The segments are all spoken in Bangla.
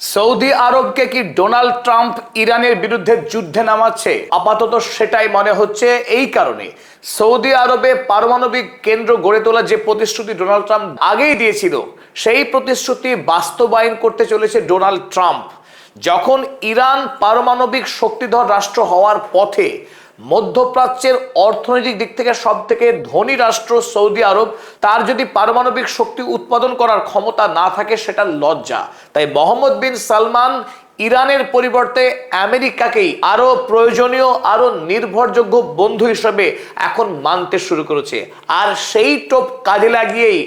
সৌদি আরবকে কি ডোনাল্ড ট্রাম্প ইরানের বিরুদ্ধে যুদ্ধে নামাচ্ছে? আপাতত সেটাই মনে হচ্ছে। এই কারণে সৌদি আরবে পারমাণবিক কেন্দ্র গড়ে তোলার যে প্রতিশ্রুতি ডোনাল্ড ট্রাম্প আগেই দিয়েছিল, সেই প্রতিশ্রুতি বাস্তবায়ন করতে চলেছে ডোনাল্ড ট্রাম্প। যখন ইরান পারমাণবিক শক্তিধর রাষ্ট্র হওয়ার পথে, মধ্যপ্রাচ্যের অর্থনৈতিক দিক থেকে সব থেকে ধনী রাষ্ট্র সৌদি আরব, তার যদি পারমাণবিক শক্তি উৎপাদন করার ক্ষমতা না থাকে সেটা লজ্জা। তাই মোহাম্মদ বিন সালমান ইরানের পরিবর্তে আমেরিকাকেই আরো প্রয়োজনীয়, আরো নির্ভরযোগ্য বন্ধু হিসেবে এখন মানতে শুরু করেছে। আর সেই টোপ কাজে লাগিয়েই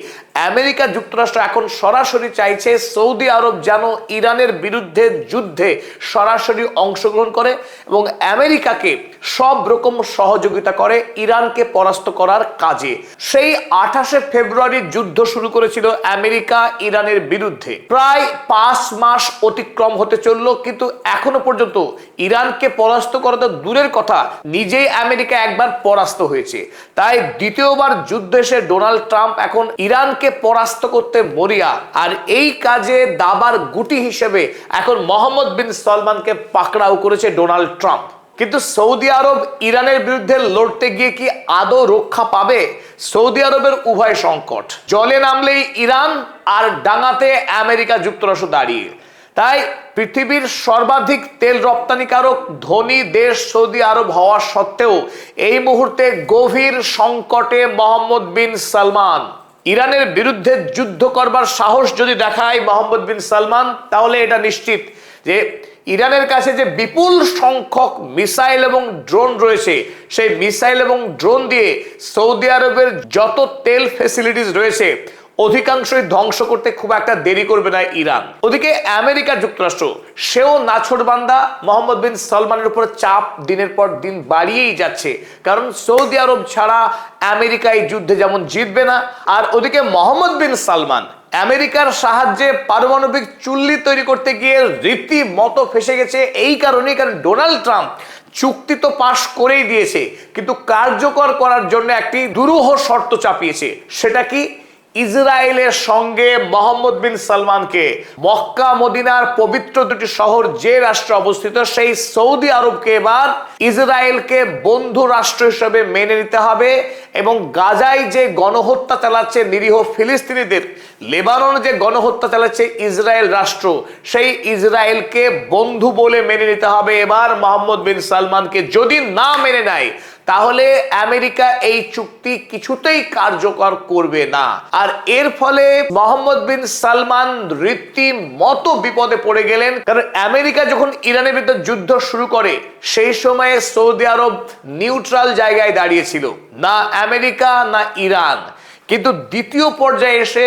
আমেরিকা যুক্তরাষ্ট্র এখন সরাসরি চাইছে সৌদি আরব যেন ইরানের বিরুদ্ধে যুদ্ধে সরাসরি অংশগ্রহণ করে এবং আমেরিকাকে সব রকম সহযোগিতা করে ইরানকে পরাস্ত করার কাজে। সেই 28শে ফেব্রুয়ারি যুদ্ধ শুরু করেছিল আমেরিকা ইরানের বিরুদ্ধে। প্রায় 5 মাস অতিক্রম হতে চলল, কিন্তু এখনো পর্যন্ত ইরানকে পরাস্ত করা তো দূরের কথা, নিজেই আমেরিকা একবার পরাস্ত হয়েছে। তাই দ্বিতীয়বার যুদ্ধ এসে ডোনাল্ড ট্রাম্প এখন ইরানকে পরাস্ত করতে মরিয়া। আর এই কাজে দাবার গুটি হিসেবে এখন মোহাম্মদ বিন সালমানকে পাকড়াও করেছে ডোনাল্ড ট্রাম্প। কিন্তু সৌদি আরব ইরানের বিরুদ্ধে লড়তে গিয়ে কি আদৌ রক্ষা পাবে? সৌদি আরবের উভয় সংকট, জলে নামলেই ইরান আর ডাঙাতে আমেরিকা যুক্তরাষ্ট্র দাঁড়িয়ে। তাই পৃথিবীর সর্বাধিক তেল রপ্তানিকারক ধনী দেশ সৌদি আরব হওয়া সত্ত্বেও এই মুহূর্তে গভীর সংকটে মোহাম্মদ বিন সালমান। ইরানের বিরুদ্ধে যুদ্ধ করবার সাহস যদি দেখায় মোহাম্মদ বিন সালমান, তাহলে এটা নিশ্চিত যে ইরানের কাছে যে বিপুল সংখ্যক মিসাইল এবং ড্রোন রয়েছে, সেই মিসাইল এবং ড্রোন দিয়ে সৌদি আরবের যত তেল ফ্যাসিলিটিস রয়েছে অধিকাংশই ধ্বংস করতে খুব একটা দেরি করবে না ইরান। ওদিকে আমেরিকা যুক্তরাষ্ট্র, সেও নাছোড়বান্দা মোহাম্মদ বিন সালমানের উপর চাপ দিনের পর দিন বাড়িয়েই যাচ্ছে, কারণ সৌদি আরব ছাড়া আমেরিকা এই যুদ্ধে যেমন জিতবে না। আর ওদিকে মোহাম্মদ বিন সালমান আমেরিকার সাহায্যে পারমাণবিক চুল্লি তৈরি করতে গিয়ে রীতিমতো ফেসে গেছে। এই কারণেই, কারণ ডোনাল্ড ট্রাম্প চুক্তি তো পাশ করেই দিয়েছে, কিন্তু কার্যকর করার জন্য একটি দুরূহ শর্ত চাপিয়েছে। সেটা কি? ইসরায়েলের সঙ্গে মোহাম্মদ বিন সালমানকে মক্কা মদিনার পবিত্র দুটি শহর যে রাষ্ট্রে অবস্থিত, সেই সৌদি আরবকে এবার ইসরায়েলকে বন্ধু রাষ্ট্র হিসেবে মেনে নিতে হবে এবং গাজায় যে গণহত্যা চালাচ্ছে নিরীহ ফিলিস্তিনিদের, লেবাননে যে গণহত্যা চালাচ্ছে ইসরায়েল রাষ্ট্র, সেই ইসরায়েলকে বন্ধু বলে মেনে নিতে হবে এবার মোহাম্মদ বিন সালমানকে। যদি না মেনে নেয় তাহলে আমেরিকা এই চুক্তি কিছুতেই কার্যকর করবে না। আর এর ফলে মোহাম্মদ বিন সালমান রীতিমতো বিপদে পড়ে গেলেন, কারণ আমেরিকা যখন ইরানের বিরুদ্ধে যুদ্ধ শুরু করে সেই সময়ে সৌদি আরব নিউট্রাল জায়গায় দাঁড়িয়েছিল, না আমেরিকা না ইরান। কিন্তু দ্বিতীয় পর্যায়ে এসে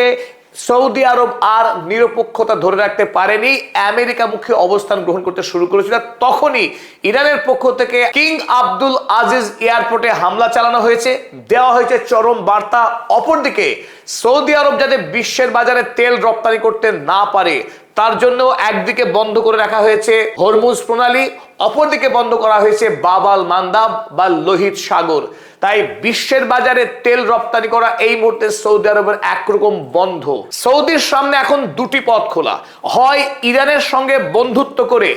সৌদি আরব আর নিরপেক্ষতা ধরে রাখতে পারেনি, আমেরিকামুখী অবস্থান গ্রহণ করতে শুরু করেছিল। তখনই ইরানের পক্ষ থেকে কিং আব্দুল আজিজ এয়ারপোর্টে হামলা চালানো হয়েছে, দেওয়া হয়েছে চরম বার্তা। অপরদিকে সৌদি আরব যাতে বিশ্বের বাজারে তেল রপ্তানি করতে না পারে তার জন্য একদিকে বন্ধ করে রাখা হয়েছে হরমুজ প্রণালী, অপরদিকে বন্ধ করা হয়েছে বাব আল মান্দাব বা লোহিত সাগর। তাই বিশ্বের বাজারে তেল রপ্তানি করা এই মুহূর্তে সৌদি আরবের একরকম বন্ধ। সৌদির সামনে এখন দুটি পথ খোলা, হয় ইরানের সঙ্গে বন্ধুত্ব করে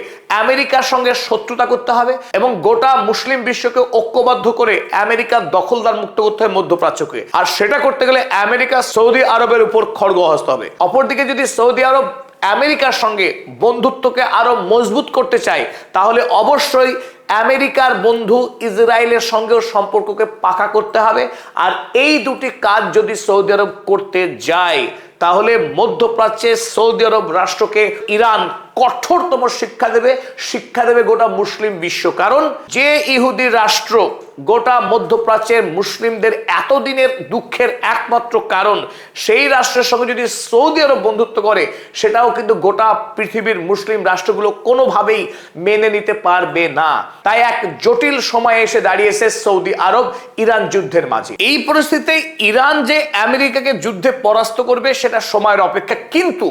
আমেরিকার সঙ্গে শত্রুতা করতে হবে এবং গোটা মুসলিম বিশ্বকে ঐক্যবদ্ধ করে আমেরিকার দখলদার মুক্ত করতে হবে মধ্যপ্রাচ্যকে। আর সেটা করতে গেলে আমেরিকা সৌদি আরবের উপর খড়গহস্ত হবে। অপরদিকে যদি সৌদি আরব আমেরিকার সঙ্গে বন্ধুত্বকে আরো মজবুত করতে চায়, তাহলে অবশ্যই আমেরিকার বন্ধু ইসরায়েলের সঙ্গেও সম্পর্ককে পাকা করতে হবে। আর এই দুটি কাজ যদি সৌদি আরব করতে যায়, তাহলে মধ্যপ্রাচ্যে সৌদি আরব রাষ্ট্রকে ইরান কঠোরতম শিক্ষা দেবে গোটা মুসলিম বিশ্ব। কারণ যে ইহুদি রাষ্ট্র গোটা মধ্যপ্রাচ্যের মুসলিমদের এতদিনের দুঃখের একমাত্র কারণ, সেই রাষ্ট্রের সঙ্গে যদি সৌদি আরব বন্ধুত্ব করে, সেটাও কিন্তু গোটা পৃথিবীর মুসলিম রাষ্ট্রগুলো কোনোভাবেই মেনে নিতে পারবে না। তাই এক জটিল সময় এসে দাঁড়িয়েছে সৌদি আরব ইরান যুদ্ধের মাঝে। এই পরিস্থিতিতে ইরান যে আমেরিকাকে যুদ্ধে পরাস্ত করবে সেটা সময়ের অপেক্ষা, কিন্তু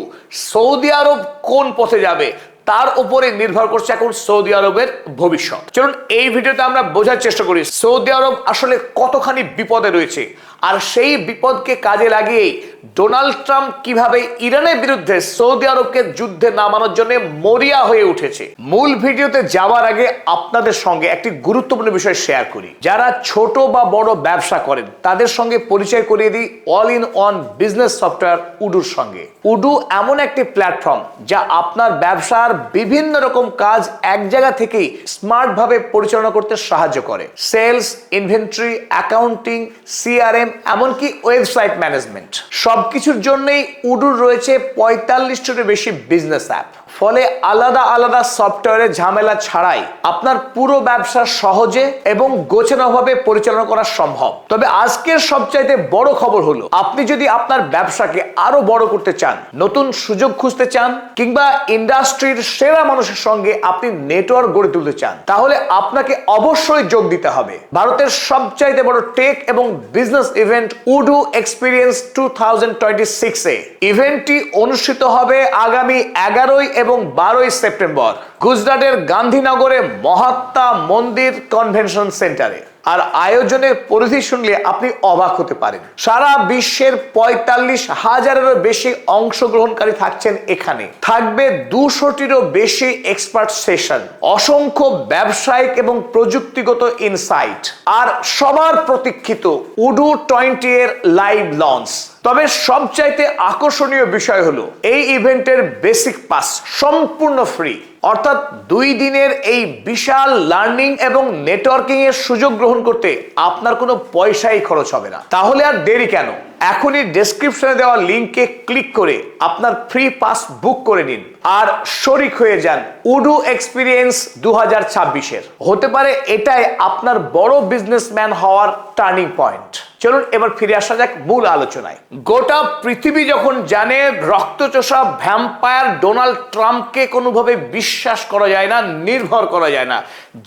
সৌদি আরব কোন পথে যাবে তার উপরে নির্ভর করছে এখন সৌদি আরবের ভবিষ্যৎ। চলুন এই ভিডিওতে আমরা বোঝার চেষ্টা করি সৌদি আরব আসলে কতখানি বিপদে রয়েছে। আর সেই বিপদকে কাজে লাগিয়েই ডোনাল্ড ট্রাম্প কিভাবে ইরানের বিরুদ্ধে সৌদি আরবকে যুদ্ধে নামানোর জন্য মরিয়া হয়ে উঠেছে। মূল ভিডিওতে যাওয়ার আগে আপনাদের সঙ্গে একটি গুরুত্বপূর্ণ বিষয় শেয়ার করি। যারা ছোট বা বড় ব্যবসা করেন তাদের সঙ্গে পরিচয় করিয়ে দিই all in one business software উডুর সঙ্গে। উডু এমন একটি প্ল্যাটফর্ম যা আপনার ব্যবসার বিভিন্ন রকম কাজ এক জায়গা থেকেই স্মার্ট ভাবে পরিচালনা করতে সাহায্য করে। সেলস, ইনভেন্টরি, অ্যাকাউন্টিং, সিআরএম, এমনকি ওয়েবসাইট ম্যানেজমেন্ট, সবকিছুর জন্যই উডুর রয়েছে 45টারও বেশি বিজনেস অ্যাপ। ফলে আলাদা আলাদা সফটওয়্যারের ঝামেলা ছাড়াই আপনার পুরো ব্যবসা সহজে এবং গোছানোভাবে পরিচালনা করা সম্ভব। তবে আজকের সবচাইতে বড় খবর হলো, আপনি যদি আপনার ব্যবসাকে আরো বড় করতে চান, নতুন সুযোগ খুঁজতে চান, কিংবা ইন্ডাস্ট্রির সেরা মানুষের সঙ্গে আপনি নেটওয়ার্ক গড়ে তুলতে চান, তাহলে আপনাকে অবশ্যই যোগ দিতে হবে ভারতের সবচাইতে বড় টেক এবং বিজনেস ইভেন্ট উডু এক্সপিরিয়েন্স 2026 এ। ইভেন্টটি অনুষ্ঠিত হবে আগামী 11 এবং 12 সেপ্টেম্বর গুজরাটের গান্ধীনগরে মহাত্মা মন্দির কনভেনশন সেন্টারে। আর আয়োজনের পরিধি শুনলে আপনি অবাক হতে পারেন। সারা বিশ্বের 45,000-এরও বেশি অংশগ্রহণকারী থাকছেন এখানে। থাকবে 200টিরও বেশি এক্সপার্ট সেশন, অসংখ্য ব্যবসায়িক এবং প্রযুক্তিগত ইনসাইট, আর সবার প্রতীক্ষিত উডু 20 এর লাইভ লঞ্চ। তবে সবচাইতে আকর্ষণীয় বিষয় হলো, এই ইভেন্টের বেসিক পাস সম্পূর্ণ ফ্রি। অর্থাৎ 2 দিনের এই বিশাল লার্নিং এবং নেটওয়ার্কিং এর সুযোগ গ্রহণ করতে আপনার কোনো পয়সাই খরচ হবে না। তাহলে আর দেরি কেন? এখনই ডেসক্রিপশনে দেওয়া লিংকে ক্লিক করে আপনার ফ্রি পাস বুক করে নিন আর শরিক হয়ে যান উডু এক্সপিরিয়েন্স 2026-এর। হতে পারে এটাই আপনার বড় বিজনেসম্যান হওয়ার টার্নিং পয়েন্ট। চলুন এবার ফিরে আসা যাক মূল আলোচনায়। গোটা পৃথিবী যখন জানে রক্তচোষা ভ্যাম্পায়ার ডোনাল্ড ট্রাম্পকে কোনোভাবে বিশ্বাস করা যায় না, নির্ভর করা যায় না,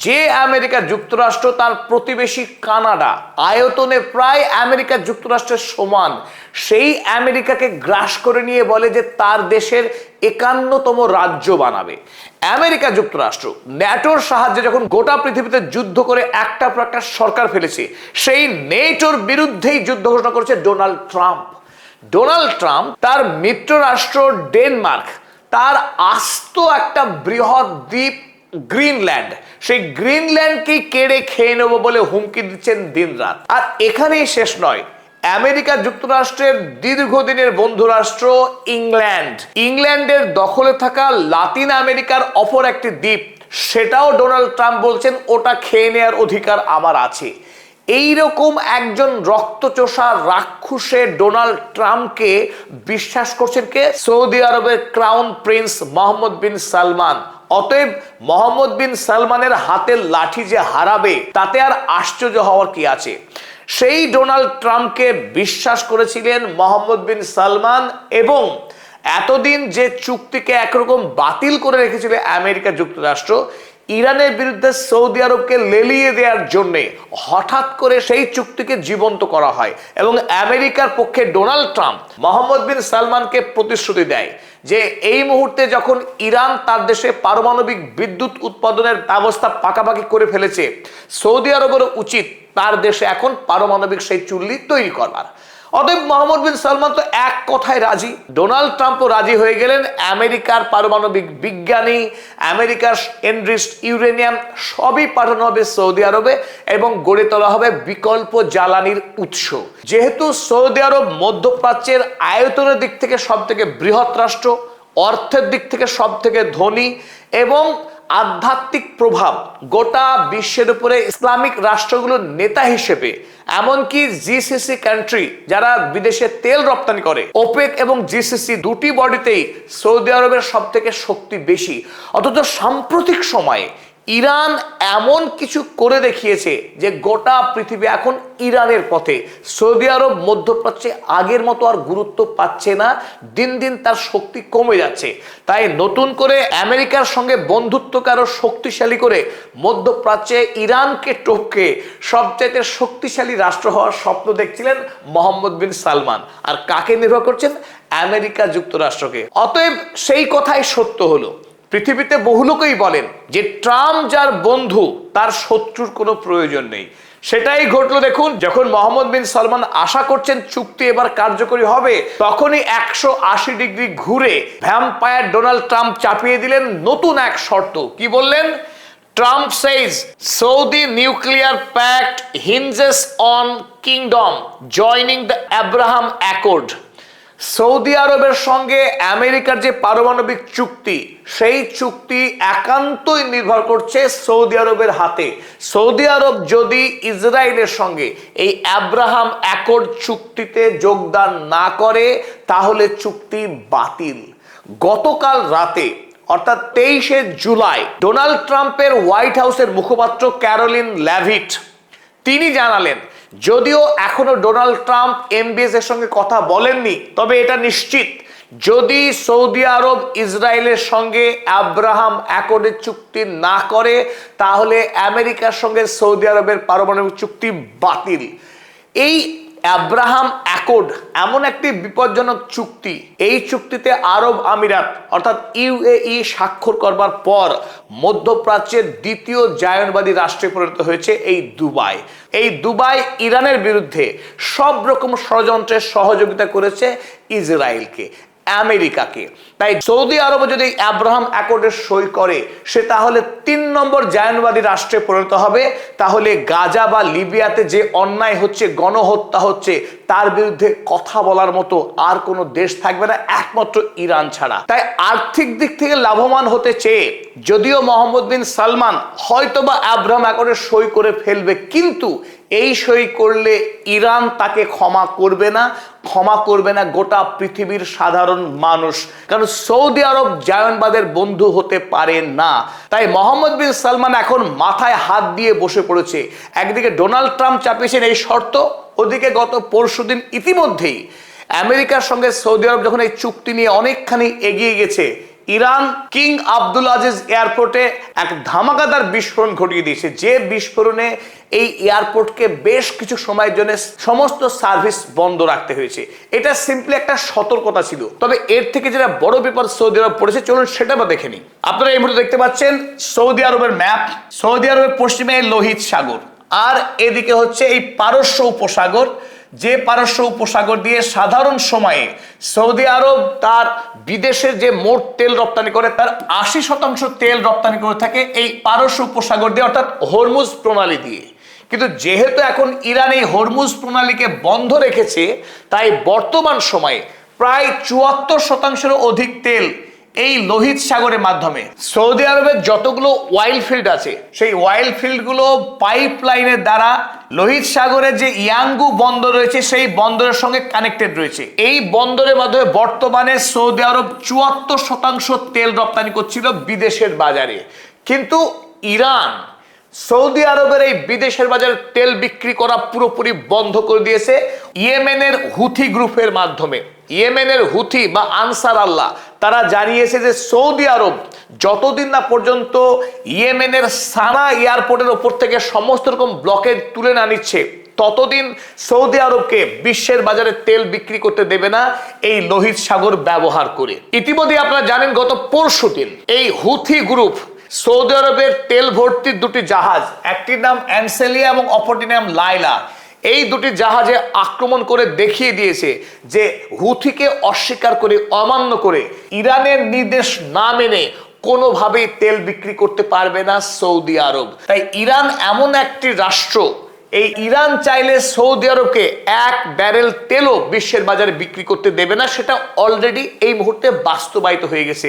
যে আমেরিকা যুক্তরাষ্ট্র তার প্রতিবেশী কানাডা আয়তনে প্রায় আমেরিকা যুক্তরাষ্ট্রের সমান, সেই আমেরিকাকে গ্রাস করে নিয়ে বলে যে তার দেশের 51তম রাজ্য বানাবে। আমেরিকা যুক্তরাষ্ট্র ন্যাটোর সাহায্যে যখন গোটা পৃথিবীতে যুদ্ধ করে একটার পর একটা সরকার ফেলেছে, সেই নেটোর বিরুদ্ধেই যুদ্ধ ঘোষণা করেছে ডোনাল্ড ট্রাম্প। ডোনাল্ড ট্রাম্প তার মিত্র রাষ্ট্র ডেনমার্ক, তার আস্ত একটা বৃহৎ দ্বীপ গ্রিনল্যান্ড, সেই গ্রিনল্যান্ডকেই কেড়ে খেয়ে নেবো বলে হুমকি দিচ্ছেন দিনরাত। আর এখানেই শেষ নয়, আমেরিকা যুক্তরাষ্ট্রের দীর্ঘদিনের বন্ধু রাষ্ট্র ইংল্যান্ডের দখলে থাকা লাতিন আমেরিকার অপর একটি দ্বীপ, সেটাও ডোনাল্ড ট্রাম্প বলছেন ওটা খেয়ে নেওয়ার অধিকার আমার আছে। এইরকম একজন রক্তচোষা রাক্ষসে ডোনাল্ড ট্রাম্পকে বিশ্বাস করছেন কে? সৌদি আরবের ক্রাউন প্রিন্স মোহাম্মদ বিন সালমান। অতএব মোহাম্মদ বিন সালমানের হাতের লাঠি যে হারাবে তাতে আর আশ্চর্য হওয়ার কি আছে? সেই ডোনাল্ড ট্রাম্পকে বিশ্বাস করেছিলেন মোহাম্মদ বিন সালমান, এবং এতদিন যে চুক্তিকে একরকম বাতিল করে রেখেছিল আমেরিকা যুক্তরাষ্ট্র, ইরানের বিরুদ্ধে সৌদি আরবকে লেলিয়ে দেওয়ার জন্য হঠাৎ করে সেই চুক্তিকে জীবন্ত করা হয় এবং আমেরিকার পক্ষে ডোনাল্ড ট্রাম্প মোহাম্মদ বিন সালমানকে প্রতিশ্রুতি দেয় যে এই মুহূর্তে যখন ইরান তার দেশে পারমাণবিক বিদ্যুৎ উৎপাদনের ব্যবস্থা পাকাপাকি করে ফেলেছে, সৌদি আরবেরও উচিত তার দেশে এখন পারমাণবিক সেই চুল্লি তৈরি করবার। অতএব মোহাম্মদ বিন সালমান তো এক কথায় রাজি, ডোনাল্ড ট্রাম্পও রাজি হয়ে গেলেন। আমেরিকার পারমাণবিক বিজ্ঞানী, আমেরিকার এনরিচড ইউরেনিয়াম সবই পাঠানো হবে সৌদি আরবে এবং গড়ে তোলা হবে বিকল্প জ্বালানির উৎস। যেহেতু সৌদি আরব মধ্যপ্রাচ্যের আয়তনের দিক থেকে সব থেকে বৃহৎ রাষ্ট্র, অর্থের দিক থেকে সব থেকে ধনী এবং আধ্যাত্মিক প্রভাব গোটা বিশ্বের উপরে ইসলামিক রাষ্ট্রগুলোর নেতা হিসেবে, এমনকি জিসিসি কান্ট্রি যারা বিদেশে তেল রপ্তানি করে, ওপেক এবং জিসিসি দুটি বডিতেই সৌদি আরবের সব থেকে শক্তি বেশি। অথচ সাম্প্রতিক সময়ে ইরান এমন কিছু করে দেখিয়েছে যে গোটা পৃথিবী এখন ইরানের পথে। সৌদি আরব মধ্যপ্রাচ্যে আগের মতো আর গুরুত্ব পাচ্ছে না, দিন দিন তার শক্তি কমে যাচ্ছে। তাই নতুন করে আমেরিকার সঙ্গে বন্ধুত্বকে আরো শক্তিশালী করে মধ্যপ্রাচ্যে ইরানকে টপকে সবচাইতে শক্তিশালী রাষ্ট্র হওয়ার স্বপ্ন দেখছিলেন মোহাম্মদ বিন সালমান। আর কাকে নির্ভর করছেন? আমেরিকা যুক্তরাষ্ট্রকে। অতএব সেই কথাই সত্য হলো, পৃথিবীতে বহু লোকই বলেন যে ট্রাম্প যার বন্ধু তার শত্রুর কোনো প্রয়োজন নেই। সেটাই ঘটলো দেখুন, যখন মোহাম্মদ বিন সালমান আশা করছেন চুক্তি এবার কার্যকরী হবে, তখনই 180 ডিগ্রি ঘুরে ভ্যাম্পায়ার ডোনাল্ড ট্রাম্প চাপিয়ে দিলেন নতুন এক শর্ত। কি বললেন? Trump says Saudi nuclear pact hinges on kingdom joining the Abraham Accord. Saudi আরবের সঙ্গে আমেরিকার যে পারমাণবিক চুক্তি, সেই চুক্তি একান্তই নির্ভর করছে সৌদি আরবের হাতে। সৌদি আরব যদি ইসরায়েলের সঙ্গে এই আব্রাহাম অ্যাকর্ড চুক্তিতে যোগদান না করে, তাহলে চুক্তি বাতিল। গতকাল রাতে অর্থাৎ 23শে জুলাই ডোনাল্ড ট্রাম্পের হোয়াইট হাউসের মুখপাত্র ক্যারোলিন ল্যাভিট তিনি জানালেন, যদিও এখনো ডোনাল্ড ট্রাম্প এমবিএস এর সঙ্গে কথা বলেননি, তবে এটা নিশ্চিত, যদি সৌদি আরব ইসরায়েলের সঙ্গে আব্রাহাম অ্যাকর্ডের চুক্তি না করে, তাহলে আমেরিকার সঙ্গে সৌদি আরবের পারমাণবিক চুক্তি বাতিল। এই আব্রাহাম অ্যাকর্ড এমন একটি বিপজ্জনক চুক্তি, এই চুক্তিতে আরব আমিরাত অর্থাৎ ইউএই স্বাক্ষর করবার পর মধ্যপ্রাচ্যের দ্বিতীয় জায়নবাদী রাষ্ট্রে পরিণত হয়েছে এই দুবাই। এই দুবাই ইরানের বিরুদ্ধে সব রকম ষড়যন্ত্রের সহযোগিতা করেছে ইসরায়েলকে, আমেরিকাকে। তাই সৌদি আরব যদি আব্রাহাম অ্যাকর্ডে সই করে, সে তাহলে 3 নম্বর জায়নবাদী রাষ্ট্রে পরিণত হবে। তাহলে গাজা বা লিবিয়াতে যে অন্যায় হচ্ছে, গণহত্যা হচ্ছে, তার বিরুদ্ধে কথা বলার মতো আর কোনো দেশ থাকবে না, একমাত্র ইরান ছাড়া। তাই আর্থিক দিক থেকে লাভবান হতে চেয়ে যদিও মোহাম্মদ বিন সালমান হয়তোবা আব্রাহাম অ্যাকর্ডে সই করে ফেলবে, কিন্তু এই সই করলে ইরান তাকে ক্ষমা করবে না, ক্ষমা করবে না গোটা পৃথিবীর সাধারণ মানুষ, কারণ সৌদি আরব জায়নবাদের বন্ধু হতে পারে না। তাই মোহাম্মদ বিন সালমান এখন মাথায় হাত দিয়ে বসে পড়েছে। একদিকে ডোনাল্ড ট্রাম্প চাপিয়েছেন এই শর্ত, ওদিকে গত পরশুদিন ইতিমধ্যেই আমেরিকার সঙ্গে সৌদি আরব যখন এই চুক্তি নিয়ে অনেকখানি এগিয়ে গেছে, ইরান কিং আব্দুল আজিজ এয়ারপোর্টে এক ধামাকাদার বিস্ফোরণ ঘটিয়ে দিয়েছে, যে বিস্ফোরণে এই এয়ারপোর্টকে বেশ কিছু সময়ের জন্য সমস্ত সার্ভিস বন্ধ রাখতে হয়েছে। এটা সিম্পলি একটা সতর্কতা ছিল, তবে এর থেকে যেটা বড় বিপদ সৌদি আরব পড়েছে, চলুন সেটা বা দেখে নিই। আপনারা এই মুহূর্তে দেখতে পাচ্ছেন সৌদি আরবের ম্যাপ। সৌদি আরবের পশ্চিমে লোহিত সাগর, আর এদিকে হচ্ছে এই পারস্য উপসাগর, যে পারস্য উপসাগর দিয়ে সাধারণ সময়ে সৌদি আরব তার বিদেশে যে মোট তেল রপ্তানি করে, তার 80% তেল রপ্তানি করে থাকে এই পারস্য উপসাগর দিয়ে, অর্থাৎ হরমুজ প্রণালী দিয়ে। কিন্তু যেহেতু এখন ইরান এই হরমুজ প্রণালীকে বন্ধ রেখেছে, তাই বর্তমান সময়ে প্রায় 74% অধিক তেল এই লোহিত সাগরের মাধ্যমে সৌদি আরবের যতগুলো অয়েল ফিল্ড আছে, সেই অয়েল ফিল্ডগুলো পাইপ লাইনের দ্বারা লোহিত সাগরের যে ইয়াঙ্গু বন্দর রয়েছে, সেই বন্দরের সঙ্গে কানেক্টেড রয়েছে। এই বন্দরের মাধ্যমে বর্তমানে সৌদি আরব 74% তেল রপ্তানি করছিল বিদেশের বাজারে। কিন্তু ইরান সৌদি আরবের এই বিদেশের বাজারে তেল বিক্রি করা পুরোপুরি বন্ধ করে দিয়েছে ইয়েমেনের হুথি গ্রুপের মাধ্যমে। ইয়েমেনের হুথি বা আনসার আল্লাহ তারা জানিয়েছে যে সৌদি আরব যতদিন না পর্যন্ত ইয়েমেনের সানা এয়ারপোর্টের ওপর থেকে সমস্ত রকম ব্লকেজ তুলে না নিচ্ছে, ততদিন সৌদি আরবকে বিশ্বের বাজারে তেল বিক্রি করতে দেবে না এই লোহিত সাগর ব্যবহার করে। ইতিমধ্যে আপনারা জানেন গত পরশুদিন এই হুথি গ্রুপ সৌদি আরবের তেল ভর্তির 2টি জাহাজ, একটির নাম অ্যানসেলিয়া এবং অপরটির নাম লাইলা, এই 2টি জাহাজে আক্রমণ করে দেখিয়ে দিয়েছে যে হুথিকে অস্বীকার করে, অমান্য করে, ইরানের নির্দেশ না মেনে কোনোভাবেই তেল বিক্রি করতে পারবে না সৌদি আরব। তাই ইরান এমন একটি রাষ্ট্র, এই ইরান চাইলে সৌদি আরবকে 1 ব্যারেল তেলও বিশ্বের বাজারে বিক্রি করতে দেবে না, সেটা অলরেডি এই মুহূর্তে বাস্তবায়িত হয়ে গেছে।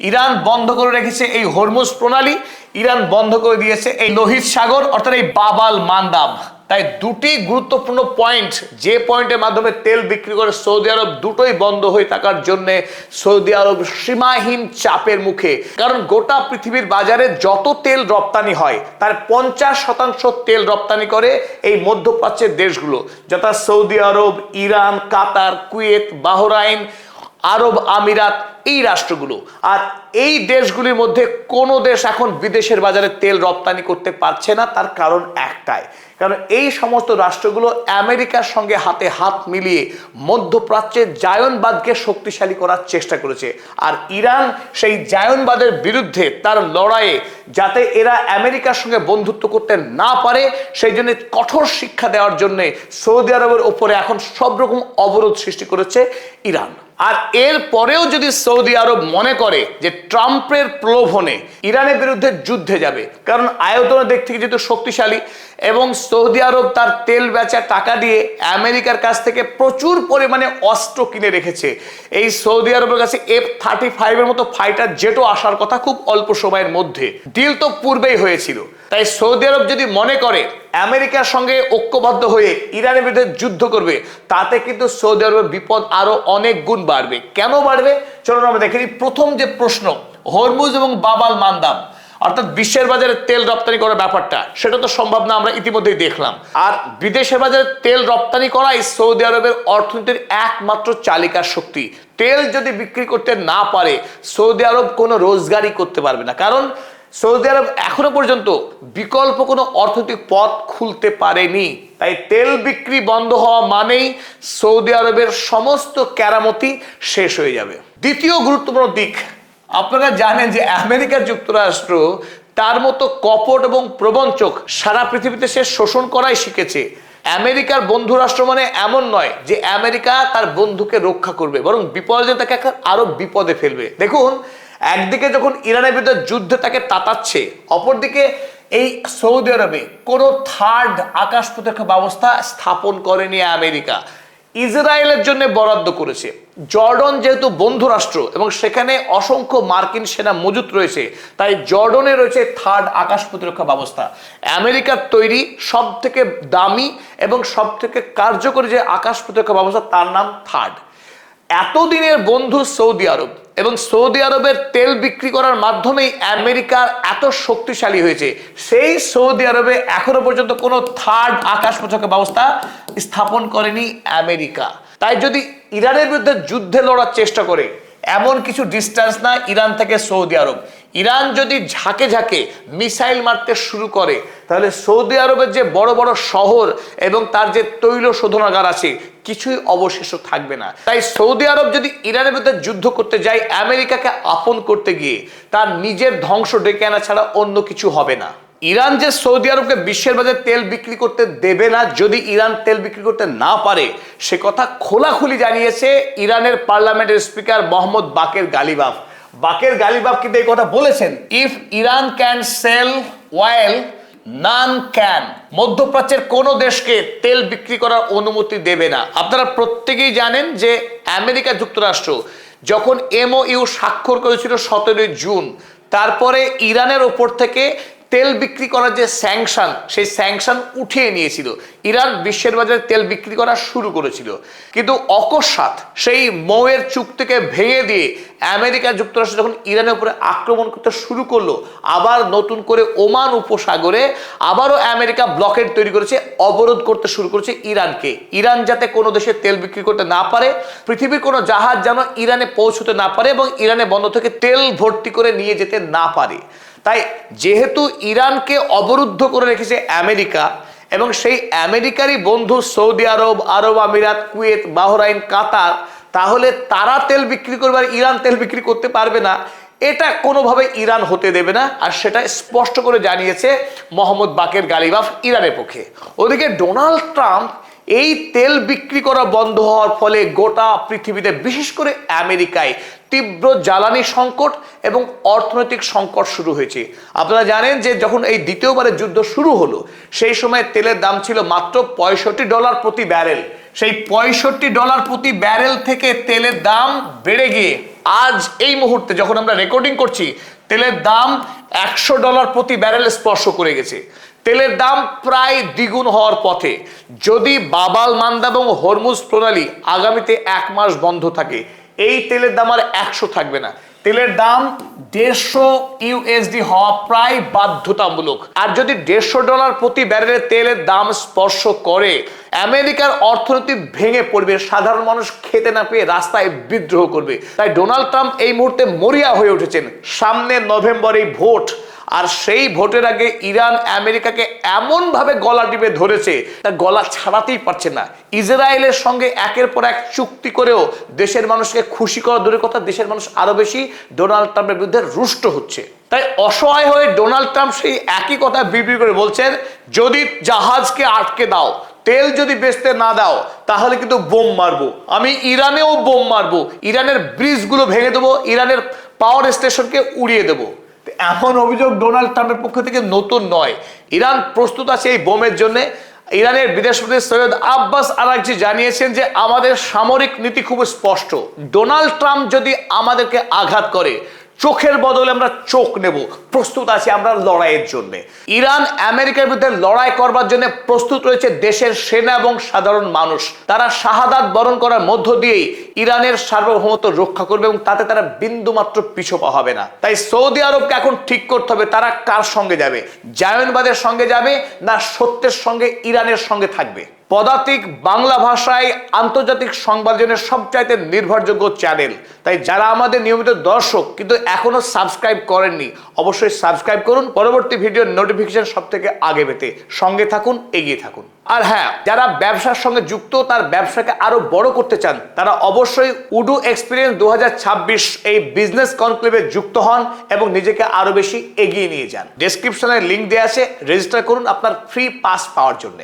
ইরান বন্ধ করে রেখেছে এই হরমুজ প্রণালী, ইরান বন্ধ করে দিয়েছে এই লোহিত সাগর অর্থাৎ এই বাবাল মান্দাব। তাই 2টি গুরুত্বপূর্ণ পয়েন্ট, যে পয়েন্টের মাধ্যমে তেল বিক্রি করে সৌদি আরব, দুটোই বন্ধ হয়ে থাকার জন্য সৌদি আরব সীমাহীন চাপের মুখে। কারণ গোটা পৃথিবীর বাজারে যত তেল রপ্তানি হয় তার 50% তেল রপ্তানি করে এই মধ্যপ্রাচ্যের দেশগুলো, যথা সৌদি আরব, ইরান, কাতার, কুয়েত, বাহরাইন, আরব আমিরাত, এই রাষ্ট্রগুলো। আর এই দেশগুলির মধ্যে কোনো দেশ এখন বিদেশের বাজারে তেল রপ্তানি করতে পারছে না। তার কারণ একটাই, কারণ এই সমস্ত রাষ্ট্রগুলো আমেরিকার সঙ্গে হাতে হাত মিলিয়ে মধ্যপ্রাচ্যের জায়নবাদকে শক্তিশালী করার চেষ্টা করেছে। আর ইরান সেই জায়নবাদের বিরুদ্ধে তার লড়াইয়ে যাতে এরা আমেরিকার সঙ্গে বন্ধুত্ব করতে না পারে সেই জন্য কঠোর শিক্ষা দেওয়ার জন্য সৌদি আরবের ওপরে এখন সব রকম অবরোধ সৃষ্টি করেছে ইরান। আর এর পরেও যদি সৌদি আরব মনে করে যে ট্রাম্পের প্রলোভনে ইরানের বিরুদ্ধে যুদ্ধে যাবে, কারণ আয়তনের দিক থেকে যেহেতু শক্তিশালী এবং সৌদি আরব তার তেল বেচা টাকা দিয়ে আমেরিকার কাছ থেকে প্রচুর পরিমাণে অস্ত্র কিনে রেখেছে। এই সৌদি আরবের কাছে F-35 এর মতো ফাইটার জেটও আসার কথা খুব অল্প সময়ের মধ্যে। ডিল তো পূর্বেই হয়েছিল। তাই সৌদি আরব যদি মনে করে আমেরিকার সঙ্গে ঐক্যবদ্ধ হয়ে ইরানের বিরুদ্ধে যুদ্ধ করবে, তাতে কিন্তু সৌদি আরবের বিপদ আরো অনেক গুণ বাড়বে। কেন বাড়বে চলুন আমরা দেখে নিই। প্রথম যে প্রশ্ন, হরমুজ এবং বাবাল মান্দাব অর্থাৎ বিশ্বের বাজারে তেল রপ্তানি করার ব্যাপারটা, সেটা তো সম্ভব না, আমরা ইতিমধ্যেই দেখলাম। আর বিদেশের বাজারে তেল রপ্তানি করাই সৌদি আরবের অর্থনীতির একমাত্র চালিকা শক্তি। তেল যদি বিক্রি করতে না পারে সৌদি আরব কোনো রোজগারই করতে পারবে না, কারণ সৌদি আরব এখনো পর্যন্ত বিকল্প কোনো অর্থনৈতিক পথ খুলতে পারেনি। তাই তেল বিক্রি বন্ধ হওয়া মানেই সৌদি আরবের সমস্ত কেরামতি শেষ হয়ে যাবে। দ্বিতীয় গুরুত্বপূর্ণ দিক, আপনারা জানেন যে আমেরিকা যুক্তরাষ্ট্র তার মতো কপট এবং প্রবঞ্চক সারা পৃথিবীতে সে শোষণ করাই শিখেছে। আমেরিকার বন্ধু রাষ্ট্র মানে এমন নয় যে আমেরিকা তার বন্ধুকে রক্ষা করবে, বরং বিপর্যয় তাকে আরো বিপদে ফেলবে। দেখুন, একদিকে যখন ইরানের বিরুদ্ধে যুদ্ধে তাকে তাতাচ্ছে, অপরদিকে এই সৌদি আরবে কোনো থার্ড আকাশ প্রতিরক্ষা ব্যবস্থা স্থাপন করেনি আমেরিকা, ইসরায়েলের জন্য বরাদ্দ করেছে। জর্ডন যেহেতু বন্ধু রাষ্ট্র এবং সেখানে অসংখ্য মার্কিন সেনা মজুত রয়েছে, তাই জর্ডনে রয়েছে থার্ড আকাশ প্রতিরক্ষা ব্যবস্থা। আমেরিকার তৈরি সব থেকে দামি এবং সব থেকে কার্যকরী যে আকাশ প্রতিরক্ষা ব্যবস্থা তার নাম থার্ড। এতদিনের বন্ধু সৌদি আরব এবং সৌদি আরবের তেল বিক্রি করার মাধ্যমেই আমেরিকার এত শক্তিশালী হয়েছে। সেই সৌদি আরবে এখনো পর্যন্ত কোনো থার্ড আকাশ প্রতিরক্ষা ব্যবস্থা স্থাপন করেনি আমেরিকা। তাই যদি ইরানের বিরুদ্ধে যুদ্ধে লড়ার চেষ্টা করে, এমন কিছু ডিস্টেন্স না ইরান থেকে সৌদি আরব, ইরান যদি ঝাঁকে ঝাঁকে মিসাইল মারতে শুরু করে তাহলে সৌদি আরবের যে বড় বড় শহর এবং তার যে তৈল শোধনাগার আছে কিছুই অবশিষ্ট থাকবে না। তাই সৌদি আরব যদি ইরানের বিরুদ্ধে যুদ্ধ করতে যায়, আমেরিকাকে আপন করতে গিয়ে তার নিজের ধ্বংস ডেকে আনা ছাড়া অন্য কিছু হবে না। ইরান যে সৌদি আরবকে বিশ্বের বাজারে তেল বিক্রি করতে দেবে না যদি ইরান তেল বিক্রি করতে না পারে, সে কথা খোলাখুলি জানিয়েছে ইরানের পার্লামেন্টের speaker Mohammad Bagher Ghalibaf. Bagher Ghalibaf কিন্তু এই কথা বলেছেন, if Iran can sell oil none can. মধ্যপ্রাচ্যের কোন দেশকে তেল বিক্রি করার অনুমতি দেবে না। আপনারা প্রত্যেকেই জানেন যে আমেরিকা যুক্তরাষ্ট্র যখন MOU স্বাক্ষর করেছিল 17 জুন, তারপরে ইরানের ওপর থেকে তেল বিক্রি করার যে স্যাংশন, সেই স্যাংশন উঠিয়ে নিয়েছিল। ইরান বিশ্বের বাজারে তেল বিক্রি করা শুরু করেছিল, কিন্তু অকস্মাৎ সেই মৌয়ের চুক্তিকে ভেঙে দিয়ে আমেরিকা যুক্তরাষ্ট্র যখন ইরানের উপরে আক্রমণ করতে শুরু করলো, আবার নতুন করে ওমান উপসাগরে আবারও আমেরিকা ব্লকেড তৈরি করেছে, অবরোধ করতে শুরু করেছে ইরানকে। ইরান যাতে কোনো দেশে তেল বিক্রি করতে না পারে, পৃথিবীর কোনো জাহাজ যেন ইরানে পৌঁছতে না পারে এবং ইরানে বন্দর থেকে তেল ভর্তি করে নিয়ে যেতে না পারে। তাই যেহেতু ইরানকে অবরুদ্ধ করে রেখেছে আমেরিকা এবং সেই আমেরিকারই বন্ধু সৌদি আরব, আরব আমিরাত, কুয়েত, বাহরাইন, কাতার, তাহলে তারা তেল বিক্রি করবে আর ইরান তেল বিক্রি করতে পারবে না, এটা কোনোভাবে ইরান হতে দেবে না। আর সেটা স্পষ্ট করে জানিয়েছে মোহাম্মদ বাকের গালিবাফ ইরানের পক্ষে। ওদিকে ডোনাল্ড ট্রাম্প এই তেল বিক্রি করা বন্ধ হওয়ার ফলে গোটা পৃথিবীতে বিশেষ করে আমেরিকায় তীব্র জ্বালানি সংকট এবং অর্থনৈতিক সংকট শুরু হয়েছে। আপনারা জানেন যে যখন এই দ্বিতীয়বারের যুদ্ধ শুরু হলো সেই সময় তেলের দাম ছিল মাত্র $65 প্রতি ব্যারেল। সেই $65 প্রতি ব্যারেল থেকে তেলের দাম বেড়ে গিয়ে আজ এই মুহূর্তে যখন আমরা রেকর্ডিং করছি তেলের দাম $100 প্রতি ব্যারেল স্পর্শ করে গেছে। তেলের দাম প্রায় দ্বিগুণ হওয়ার পথে। যদি বাবাল মান্দাব এবং হরমুজ প্রণালী আগামীতে 1 মাস বন্ধ থাকে, এই তেলের দাম আর 100 থাকবে না। তেলের দাম 150 ইউএসডি হওয়া প্রায় বাধ্যতামূলক। আর যদি $150 প্রতি ব্যারেলে তেলের দাম স্পর্শ করে, আমেরিকার অর্থনীতি ভেঙে পড়বে, সাধারণ মানুষ খেতে না পেয়ে রাস্তায় বিদ্রোহ করবে। তাই ডোনাল্ড ট্রাম্প এই মুহূর্তে মরিয়া হয়ে উঠেছেন। সামনে নভেম্বরে ভোট, আর সেই ভোটের আগে ইরান আমেরিকাকে এমন ভাবে গলা টিপে ধরেছে, তার গলা ছাড়াতেই পারছে না। ইসরায়েলের সঙ্গে একের পর এক চুক্তি করেও দেশের মানুষকে খুশি করা দূরের কথা, দেশের মানুষ আরো বেশি ডোনাল্ড ট্রাম্পের বিরুদ্ধে রুষ্ট হচ্ছে। তাই অসহায় হয়ে ডোনাল্ড ট্রাম্প সেই একই কথা বিবৃতি করে বলছেন, যদি জাহাজকে আটকে দাও, তেল যদি বেচতে না দাও, তাহলে কিন্তু বোম মারবো, আমি ইরানেও বোম মারবো, ইরানের ব্রিজগুলো ভেঙে দেবো, ইরানের পাওয়ার স্টেশনকে উড়িয়ে দেবো। এমন অভিযোগ ডোনাল্ড ট্রাম্পের পক্ষ থেকে নতুন নয়। ইরান প্রস্তুত আছে এই বোমের জন্য। ইরানের বিদেশমন্ত্রী সৈয়দ আব্বাস আরাকচি জানিয়েছেন যে আমাদের সামরিক নীতি খুব স্পষ্ট, ডোনাল্ড ট্রাম্প যদি আমাদেরকে আঘাত করে, চোখের বদলে আমরা চোখ নেব, প্রস্তুত আছি আমরা লড়াইয়ের জন্য। ইরান আমেরিকার বিরুদ্ধে লড়াই করবার জন্য প্রস্তুত রয়েছে দেশের সেনা এবং সাধারণ মানুষ। তারা শাহাদাত বরণ করার মধ্য দিয়েই ইরানের সার্বভৌমত্ব রক্ষা করবে এবং তাতে তারা বিন্দুমাত্র পিছপা হবে না। তাই সৌদি আরবকে এখন ঠিক করতে হবে তারা কার সঙ্গে যাবে, জায়নবাদের সঙ্গে যাবে না সত্যের সঙ্গে ইরানের সঙ্গে থাকবে। পদাতিক বাংলা ভাষায় আন্তর্জাতিক সংবাদের সবচাইতে নির্ভরযোগ্য চ্যানেল। তাই যারা আমাদের নিয়মিত দর্শক কিন্তু এখনো সাবস্ক্রাইব করেননি, অবশ্যই সাবস্ক্রাইব করুন, পরবর্তী ভিডিওর নোটিফিকেশন সব থেকে আগে পেতে সঙ্গে থাকুন, এগিয়ে থাকুন। আর হ্যাঁ, যারা ব্যবসার সঙ্গে যুক্ত, তার ব্যবসাকে আরো বড় করতে চান, তারা অবশ্যই উডু এক্সপিরিয়েন্স 2026 এই বিজনেস কনক্লেভে যুক্ত হন এবং নিজেকে আরো বেশি এগিয়ে নিয়ে যান। ডেসক্রিপশনে লিংক দেওয়া আছে, রেজিস্টার করুন আপনার ফ্রি পাস পাওয়ার জন্য।